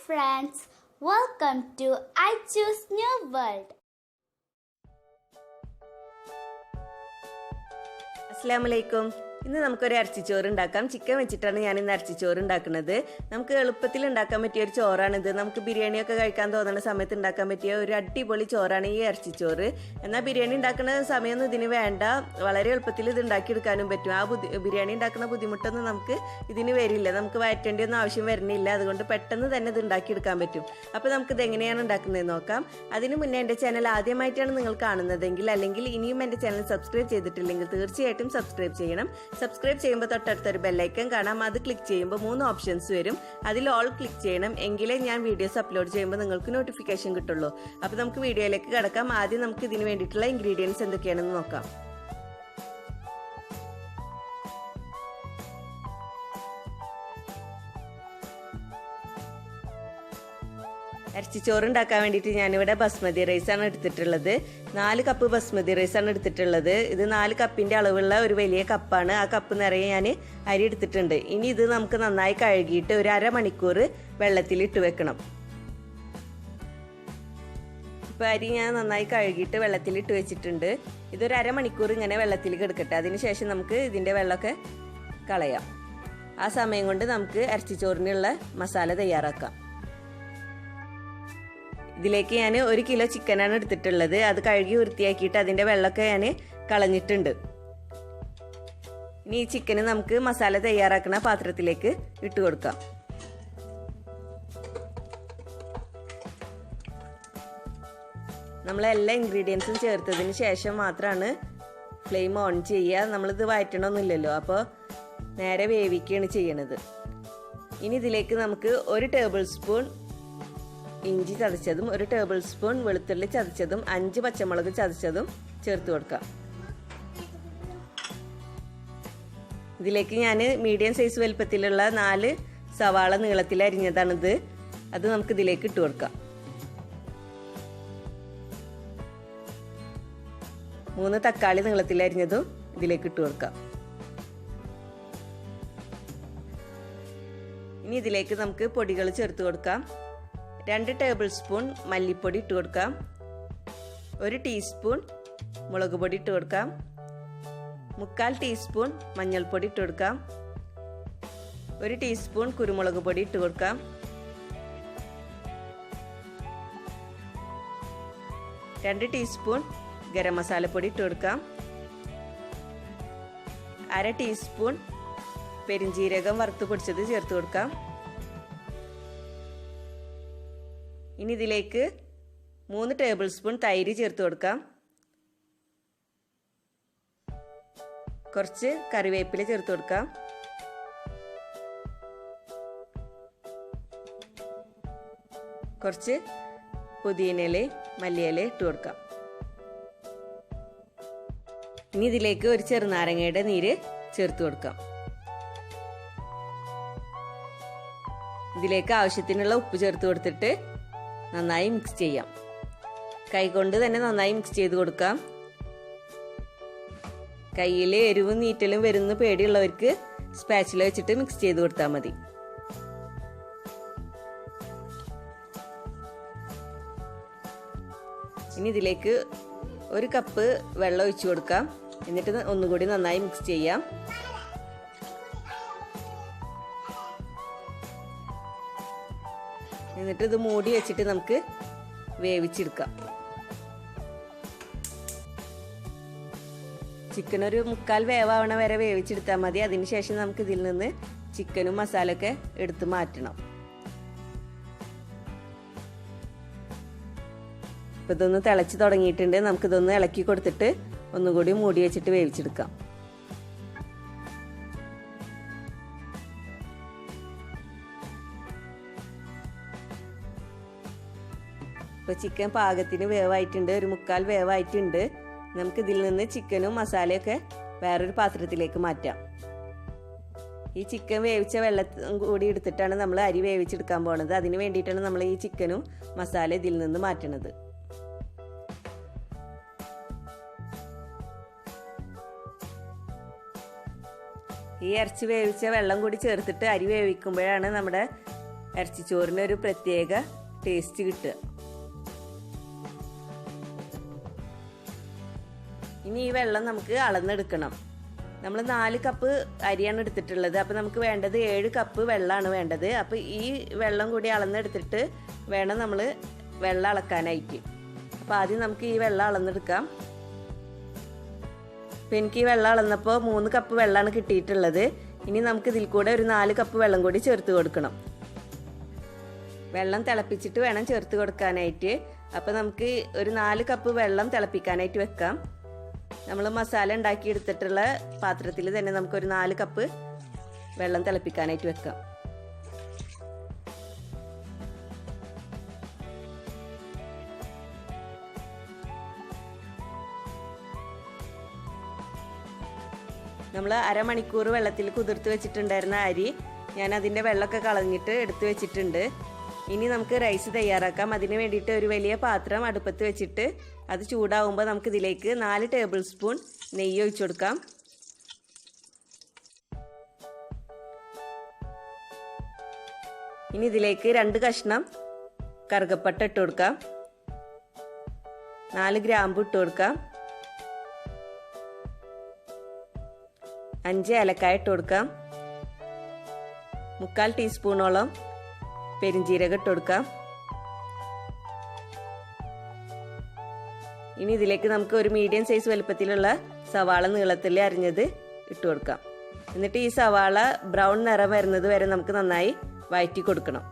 friends, welcome to I Choose New World. Assalamualaikum. ഇന്ന് നമുക്കൊരു ഇറച്ചിച്ചോറ് ഉണ്ടാക്കാം. ചിക്കൻ വെച്ചിട്ടാണ് ഞാൻ ഇന്ന് ഇറച്ചിച്ചോറ് ഉണ്ടാക്കുന്നത്. നമുക്ക് എളുപ്പത്തിൽ ഉണ്ടാക്കാൻ പറ്റിയ ഒരു ചോറാണിത്. നമുക്ക് ബിരിയാണിയൊക്കെ കഴിക്കാൻ തോന്നുന്ന സമയത്ത് ഉണ്ടാക്കാൻ പറ്റിയ ഒരു അടിപൊളി ചോറാണ് ഈ ഇറച്ചിച്ചോറ്. എന്നാൽ ബിരിയാണി ഉണ്ടാക്കുന്ന സമയമൊന്നും ഇതിന് വേണ്ട. വളരെ എളുപ്പത്തിൽ ഇത് ഉണ്ടാക്കിയെടുക്കാനും പറ്റും. ബിരിയാണി ഉണ്ടാക്കുന്ന ബുദ്ധിമുട്ടൊന്നും നമുക്ക് ഇതിന് വരില്ല. നമുക്ക് വയറ്റേണ്ടിയൊന്നും ആവശ്യം വരുന്നില്ല. അതുകൊണ്ട് പെട്ടെന്ന് തന്നെ ഇത് ഉണ്ടാക്കിയെടുക്കാൻ പറ്റും. അപ്പോൾ നമുക്കിത് എങ്ങനെയാണ് ഉണ്ടാക്കുന്നതെന്ന് നോക്കാം. അതിന് മുന്നേ എൻ്റെ ചാനൽ ആദ്യമായിട്ടാണ് നിങ്ങൾ കാണുന്നതെങ്കിൽ അല്ലെങ്കിൽ ഇനിയും എൻ്റെ ചാനൽ സബ്സ്ക്രൈബ് ചെയ്തിട്ടില്ലെങ്കിൽ തീർച്ചയായിട്ടും സബ്സ്ക്രൈബ് ചെയ്യണം. സബ്സ്ക്രൈബ് ചെയ്യുമ്പോൾ തൊട്ടടുത്തൊരു ബെല്ലൈക്കൺ കാണാം. അത് ക്ലിക്ക് ചെയ്യുമ്പോൾ 3 ഓപ്ഷൻസ് വരും. അതിൽ ഓൾ ക്ലിക്ക് ചെയ്യണം. എങ്കിലേ ഞാൻ വീഡിയോസ് അപ്ലോഡ് ചെയ്യുമ്പോൾ നിങ്ങൾക്ക് നോട്ടിഫിക്കേഷൻ കിട്ടുള്ളൂ. അപ്പോൾ നമുക്ക് വീഡിയോയിലേക്ക് കിടക്കാം. ആദ്യം നമുക്ക് ഇതിന് വേണ്ടിയിട്ടുള്ള ഇൻഗ്രീഡിയൻസ് എന്തൊക്കെയാണെന്ന് നോക്കാം. ഇറച്ചിച്ചോറ് ഉണ്ടാക്കാൻ വേണ്ടിയിട്ട് ഞാനിവിടെ ബസ്മതി റൈസാണ് എടുത്തിട്ടുള്ളത്. 4 കപ്പ് ബസ്മതി റൈസാണ് എടുത്തിട്ടുള്ളത്. ഇത് 4 കപ്പിൻ്റെ അളവുള്ള ഒരു വലിയ കപ്പാണ്. ആ കപ്പ് നിറയെ ഞാൻ അരി എടുത്തിട്ടുണ്ട്. ഇനി ഇത് നമുക്ക് നന്നായി കഴുകിയിട്ട് ഒരു അരമണിക്കൂർ വെള്ളത്തിലിട്ട് വെക്കണം. ഇപ്പോൾ അരി ഞാൻ നന്നായി കഴുകിയിട്ട് വെള്ളത്തിലിട്ട് വെച്ചിട്ടുണ്ട്. ഇതൊരു അരമണിക്കൂർ ഇങ്ങനെ വെള്ളത്തിൽ കിടക്കട്ടെ. അതിനുശേഷം നമുക്ക് ഇതിൻ്റെ വെള്ളമൊക്കെ കളയാം. ആ സമയം കൊണ്ട് നമുക്ക് ഇറച്ചിച്ചോറിനുള്ള മസാല തയ്യാറാക്കാം. ഇതിലേക്ക് ഞാൻ 1 കിലോ ചിക്കനാണ് എടുത്തിട്ടുള്ളത്. അത് കഴുകി വൃത്തിയാക്കിയിട്ട് അതിൻ്റെ വെള്ളമൊക്കെ ഞാൻ കളഞ്ഞിട്ടുണ്ട്. ഇനി ഈ ചിക്കന് നമുക്ക് മസാല തയ്യാറാക്കുന്ന പാത്രത്തിലേക്ക് ഇട്ട് കൊടുക്കാം. നമ്മളെല്ലാ ഇൻഗ്രീഡിയൻസും ചേർത്തതിന് ശേഷം മാത്രമാണ് ഫ്ലെയിം ഓൺ ചെയ്യുക. നമ്മളിത് വഴറ്റണമൊന്നുമില്ലല്ലോ. അപ്പോൾ നേരെ വേവിക്കുകയാണ് ചെയ്യണത്. ഇനി ഇതിലേക്ക് നമുക്ക് 1 ടേബിൾ സ്പൂൺ ഇഞ്ചി ചതച്ചതും 1 ടേബിൾ സ്പൂൺ വെളുത്തുള്ളി ചതച്ചതും 5 പച്ചമുളക് ചതച്ചതും ചേർത്ത് കൊടുക്കാം. ഇതിലേക്ക് ഞാൻ മീഡിയം സൈസ് വലുപ്പത്തിലുള്ള 4 സവാള നീളത്തിൽ അരിഞ്ഞതാണിത്. അത് നമുക്ക് ഇതിലേക്ക് ഇട്ട് കൊടുക്കാം. 3 തക്കാളി നീളത്തിൽ അരിഞ്ഞതും ഇതിലേക്ക് ഇട്ട് കൊടുക്കാം. ഇനി ഇതിലേക്ക് നമുക്ക് പൊടികൾ ചേർത്ത് കൊടുക്കാം. 2 ടേബിൾ സ്പൂൺ മല്ലിപ്പൊടി ഇട്ട് കൊടുക്കാം. 1 ടീസ്പൂൺ മുളക് പൊടി ഇട്ട് കൊടുക്കാം. 3/4 ടീസ്പൂൺ മഞ്ഞൾപ്പൊടി ഇട്ട് കൊടുക്കാം. 1 ടീസ്പൂൺ കുരുമുളക് പൊടി ഇട്ട് കൊടുക്കാം. 2 ടീസ്പൂൺ ഗരം മസാലപ്പൊടി ഇട്ട് കൊടുക്കാം. 1/2 ടീസ്പൂൺ പെരിഞ്ജീരകം വറുത്ത് പൊടിച്ചത് ചേർത്ത് കൊടുക്കാം. ഇനി ഇതിലേക്ക് 3 ടേബിൾ സ്പൂൺ തൈര് ചേർത്ത് കൊടുക്കാം. കുറച്ച് കറിവേപ്പില ചേർത്ത് കൊടുക്കാം. കുറച്ച് പുതിനയില മല്ലിയില ഇട്ട് കൊടുക്കാം. ഇനി ഇതിലേക്ക് ഒരു ചെറുനാരങ്ങയുടെ നീര് ചേർത്ത് കൊടുക്കാം. ഇതിലേക്ക് ആവശ്യത്തിനുള്ള ഉപ്പ് ചേർത്ത് കൊടുത്തിട്ട് നന്നായി മിക്സ് ചെയ്യാം. കൈകൊണ്ട് തന്നെ നന്നായി മിക്സ് ചെയ്ത് കൊടുക്കാം. കയ്യിൽ എരിവും നീറ്റലും വരുന്ന പേടിയുള്ളവർക്ക് സ്പാച്ചില വെച്ചിട്ട് മിക്സ് ചെയ്ത് കൊടുത്താൽ മതി. ഇനി ഇതിലേക്ക് 1 കപ്പ് വെള്ളം ഒഴിച്ചു കൊടുക്കാം. എന്നിട്ട് ഒന്നുകൂടി നന്നായി മിക്സ് ചെയ്യാം. എന്നിട്ട് ഇത് മൂടി വെച്ചിട്ട് നമുക്ക് വേവിച്ചെടുക്കാം. ചിക്കൻ ഒരു 3/4 വേവാവണ വരെ വേവിച്ചെടുത്താൽ മതി. അതിനുശേഷം നമുക്ക് ഇതിൽ നിന്ന് ചിക്കനും മസാലയൊക്കെ എടുത്ത് മാറ്റണം. ഇപ്പം ഇതൊന്ന് തിളച്ച് തുടങ്ങിയിട്ടുണ്ട്. നമുക്കിതൊന്ന് ഇളക്കി കൊടുത്തിട്ട് ഒന്നുകൂടി മൂടി വെച്ചിട്ട് വേവിച്ചെടുക്കാം. ഇപ്പോൾ ചിക്കൻ പാകത്തിന് വേവായിട്ടുണ്ട്. ഒരു 3/4 വേവായിട്ടുണ്ട്. നമുക്ക് ഇതിൽ നിന്ന് ചിക്കനും മസാലയൊക്കെ വേറൊരു പാത്രത്തിലേക്ക് മാറ്റാം. ഈ ചിക്കൻ വേവിച്ച വെള്ളം കൂടി എടുത്തിട്ടാണ് നമ്മൾ അരി വേവിച്ചെടുക്കാൻ പോണത്. അതിന് വേണ്ടിയിട്ടാണ് നമ്മൾ ഈ ചിക്കനും മസാല ഇതിൽ നിന്ന് മാറ്റണത്. ഈ ഇറച്ചി വേവിച്ച വെള്ളം കൂടി ചേർത്തിട്ട് അരി വേവിക്കുമ്പോഴാണ് നമ്മുടെ ഇറച്ചിച്ചോറിന് ഒരു പ്രത്യേക ടേസ്റ്റ് കിട്ടുക. ഇനി ഈ വെള്ളം നമുക്ക് അളന്നെടുക്കണം. നമ്മൾ 4 കപ്പ് അരിയാണ് എടുത്തിട്ടുള്ളത്. അപ്പോൾ നമുക്ക് വേണ്ടത് 7 കപ്പ് വെള്ളമാണ് വേണ്ടത്. അപ്പോൾ ഈ വെള്ളം കൂടി അളന്നെടുത്തിട്ട് വേണം നമ്മൾ വെള്ളം അളക്കാനായിട്ട്. അപ്പോൾ ആദ്യം നമുക്ക് ഈ വെള്ളം അളന്നെടുക്കാം. അപ്പോൾ എനിക്ക് ഈ വെള്ളം അളന്നപ്പോൾ 3 കപ്പ് വെള്ളമാണ് കിട്ടിയിട്ടുള്ളത്. ഇനി നമുക്ക് ഇതിൽ കൂടെ ഒരു 4 കപ്പ് വെള്ളം കൂടി ചേർത്ത് കൊടുക്കണം. വെള്ളം തിളപ്പിച്ചിട്ട് വേണം ചേർത്ത് കൊടുക്കാനായിട്ട്. അപ്പോൾ നമുക്ക് ഒരു 4 കപ്പ് വെള്ളം തിളപ്പിക്കാനായിട്ട് വെക്കാം. നമ്മൾ മസാല ഉണ്ടാക്കി എടുത്തിട്ടുള്ള പാത്രത്തിൽ തന്നെ നമുക്കൊരു 4 കപ്പ് വെള്ളം തിളപ്പിക്കാനായിട്ട് വെക്കാം. നമ്മൾ അരമണിക്കൂർ വെള്ളത്തിൽ കുതിർത്ത് വെച്ചിട്ടുണ്ടായിരുന്ന അരി ഞാൻ അതിൻ്റെ വെള്ളമൊക്കെ കളഞ്ഞിട്ട് എടുത്ത് വെച്ചിട്ടുണ്ട്. ഇനി നമുക്ക് റൈസ് തയ്യാറാക്കാം. അതിന് വേണ്ടിയിട്ട് ഒരു വലിയ പാത്രം അടുപ്പത്ത് വെച്ചിട്ട് അത് ചൂടാവുമ്പോൾ നമുക്കിതിലേക്ക് 4 ടേബിൾ സ്പൂൺ നെയ്യ് ഒഴിച്ചു കൊടുക്കാം. ഇനി ഇതിലേക്ക് 2 കഷ്ണം കറുകപ്പട്ട ഇട്ട് കൊടുക്കാം. 4 ഗ്രാമ്പു ഇട്ട് കൊടുക്കാം. 5 ഏലക്കായ ഇട്ട് കൊടുക്കാം. 3/4 ടീസ്പൂണോളം പെരിഞ്ജീരകം ഇട്ട് കൊടുക്കാം. ഇനി ഇതിലേക്ക് നമുക്ക് ഒരു മീഡിയം സൈസ് വലുപ്പത്തിലുള്ള സവാള നീളത്തിൽ അരിഞ്ഞത് ഇട്ട് കൊടുക്കാം. എന്നിട്ട് ഈ സവാള ബ്രൗൺ നിറം വരുന്നത് വരെ നമുക്ക് നന്നായി വഴറ്റി കൊടുക്കണം.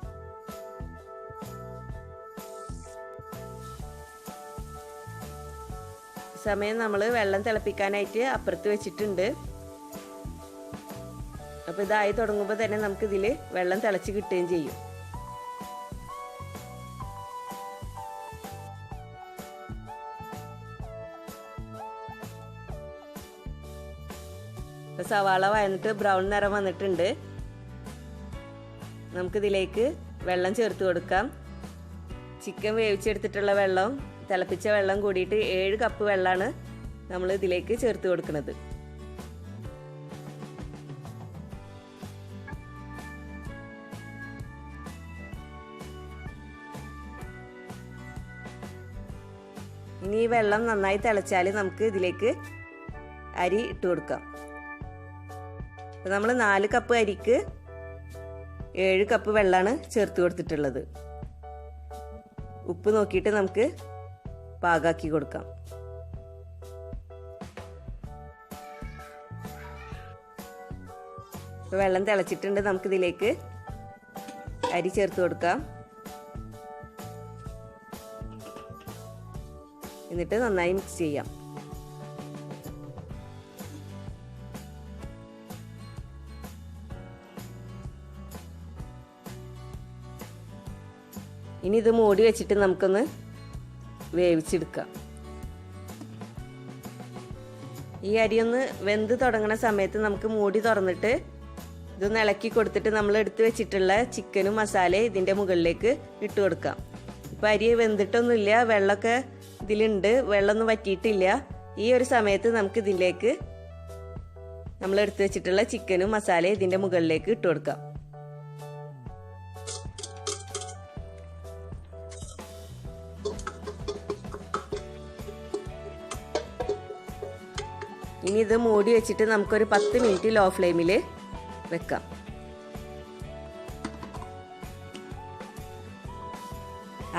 സമയം നമ്മൾ വെള്ളം തിളപ്പിക്കാനായിട്ട് അപ്പുറത്ത് വെച്ചിട്ടുണ്ട്. അപ്പോൾ ഇതായി തുടങ്ങുമ്പോൾ തന്നെ നമുക്കിതിൽ വെള്ളം തിളച്ച് കിട്ടുകയും ചെയ്യും. ഇപ്പോൾ സവാള വഴന്നിട്ട് ബ്രൗൺ നിറം വന്നിട്ടുണ്ട്. നമുക്കിതിലേക്ക് വെള്ളം ചേർത്ത് കൊടുക്കാം. ചിക്കൻ വേവിച്ചെടുത്തിട്ടുള്ള വെള്ളം, തിളപ്പിച്ച വെള്ളം കൂടിയിട്ട് 7 കപ്പ് വെള്ളമാണ് നമ്മൾ ഇതിലേക്ക് ചേർത്ത് കൊടുക്കുന്നത്. ഇനി ഈ വെള്ളം നന്നായി തിളച്ചാൽ നമുക്ക് ഇതിലേക്ക് അരി ഇട്ട് കൊടുക്കാം. നമ്മൾ 4 കപ്പ് അരിക്ക് 7 കപ്പ് വെള്ളമാണ് ചേർത്ത് കൊടുത്തിട്ടുള്ളത്. ഉപ്പ് നോക്കിയിട്ട് നമുക്ക് പാകാക്കി കൊടുക്കാം. ഇപ്പോൾ വെള്ളം തിളച്ചിട്ടുണ്ട്. നമുക്കിതിലേക്ക് അരി ചേർത്ത് കൊടുക്കാം. എന്നിട്ട് നന്നായി മിക്സ് ചെയ്യാം. ഇനി ഇത് മൂടി വെച്ചിട്ട് നമുക്കൊന്ന് വേവിച്ചെടുക്കാം. ഈ അരിയൊന്ന് വെന്ത് തുടങ്ങുന്ന സമയത്ത് നമുക്ക് മൂടി തുറന്നിട്ട് ഇതൊന്ന് ഇളക്കി കൊടുത്തിട്ട് നമ്മൾ എടുത്ത് വെച്ചിട്ടുള്ള ചിക്കനും മസാലയും ഇതിൻ്റെ മുകളിലേക്ക് ഇട്ട് കൊടുക്കാം. ഇപ്പോൾ അരി വെന്തിട്ടൊന്നുമില്ല, വെള്ളമൊക്കെ ഇതിലുണ്ട്, വെള്ളമൊന്നും വറ്റിയിട്ടില്ല. ഈ ഒരു സമയത്ത് നമുക്ക് ഇതിലേക്ക് നമ്മൾ എടുത്ത് വെച്ചിട്ടുള്ള ചിക്കനും മസാലയും ഇതിൻ്റെ മുകളിലേക്ക് ഇട്ട് കൊടുക്കാം. ഇനി ഇത് മൂടി വെച്ചിട്ട് നമുക്കൊരു 10 മിനിറ്റ് ലോ ഫ്ലെയിമിൽ വെക്കാം.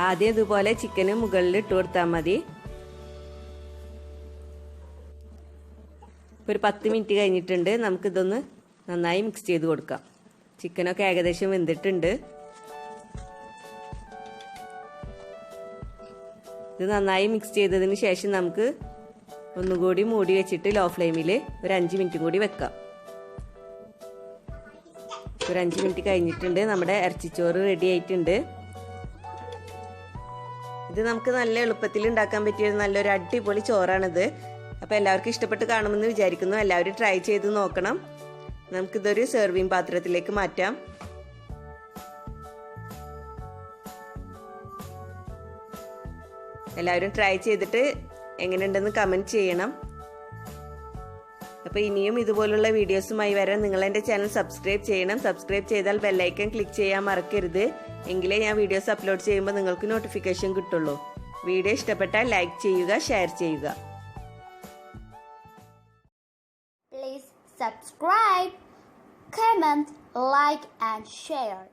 ആദ്യം ഇതുപോലെ ചിക്കന് മുകളിൽ ഇട്ട് കൊടുത്താൽ മതി. ഒരു 10 മിനിറ്റ് കഴിഞ്ഞിട്ടുണ്ട്. നമുക്കിതൊന്ന് നന്നായി മിക്സ് ചെയ്ത് കൊടുക്കാം. ചിക്കനൊക്കെ ഏകദേശം വെന്തിട്ടുണ്ട്. ഇത് നന്നായി മിക്സ് ചെയ്തതിന് ശേഷം നമുക്ക് ഒന്നുകൂടി മൂടി വെച്ചിട്ട് ലോ ഫ്ലെയിമിൽ ഒരു 5 മിനിറ്റും കൂടി വെക്കാം. ഒരു 5 മിനിറ്റ് കഴിഞ്ഞിട്ടുണ്ട്. നമ്മുടെ ഇറച്ചിച്ചോറ് റെഡി ആയിട്ടുണ്ട്. ഇത് നമുക്ക് നല്ല എളുപ്പത്തിൽ ഉണ്ടാക്കാൻ പറ്റിയ നല്ലൊരു അടിപൊളി ചോറാണിത്. അപ്പോൾ എല്ലാവർക്കും ഇഷ്ടപ്പെട്ട് കാണുമെന്ന് വിചാരിക്കുന്നു. എല്ലാവരും ട്രൈ ചെയ്ത് നോക്കണം. നമുക്കിതൊരു സെർവിങ് പാത്രത്തിലേക്ക് മാറ്റാം. എല്ലാവരും ട്രൈ ചെയ്തിട്ട് എങ്ങനെയുണ്ടെന്ന് കമൻറ്റ് ചെയ്യണം. അപ്പോൾ ഇനിയും ഇതുപോലുള്ള വീഡിയോസുമായി വരാൻ നിങ്ങൾ എൻ്റെ ചാനൽ സബ്സ്ക്രൈബ് ചെയ്യണം. സബ്സ്ക്രൈബ് ചെയ്താൽ ബെല്ലൈക്കൺ ക്ലിക്ക് ചെയ്യാൻ മറക്കരുത്. എങ്കിലേ ഞാൻ വീഡിയോസ് അപ്ലോഡ് ചെയ്യുമ്പോൾ നിങ്ങൾക്ക് നോട്ടിഫിക്കേഷൻ കിട്ടുള്ളൂ. വീഡിയോ ഇഷ്ടപ്പെട്ടാൽ ലൈക്ക് ചെയ്യുക, ഷെയർ ചെയ്യുക. Please subscribe, comment, like and share.